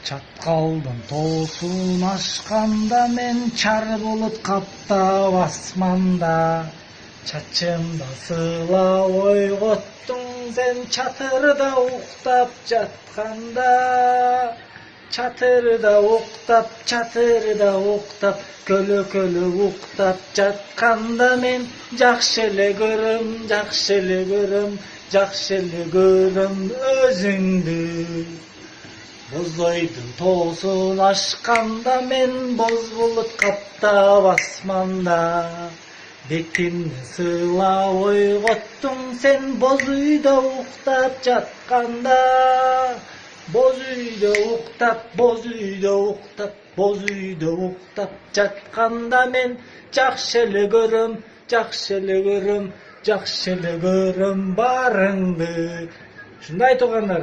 Чаткалдын тоосун ашканда мен чар болуп каптап асманда. Чачымда сыйлап ойготтуң сен чатырда уктап жатканда. Чатырда уктап, көлө уктап жатканда мен жакшы эле көрөм өзүңдү. Бозойдун тоосун ашканда мен боз булут каптап асманда. Бетимди сыйлап ойготтуң сен боз үйдө уктап жатканда. Боз үйдө уктап жатканда мен жакшы эле көрөм баарыңды. Ушундай туугандар.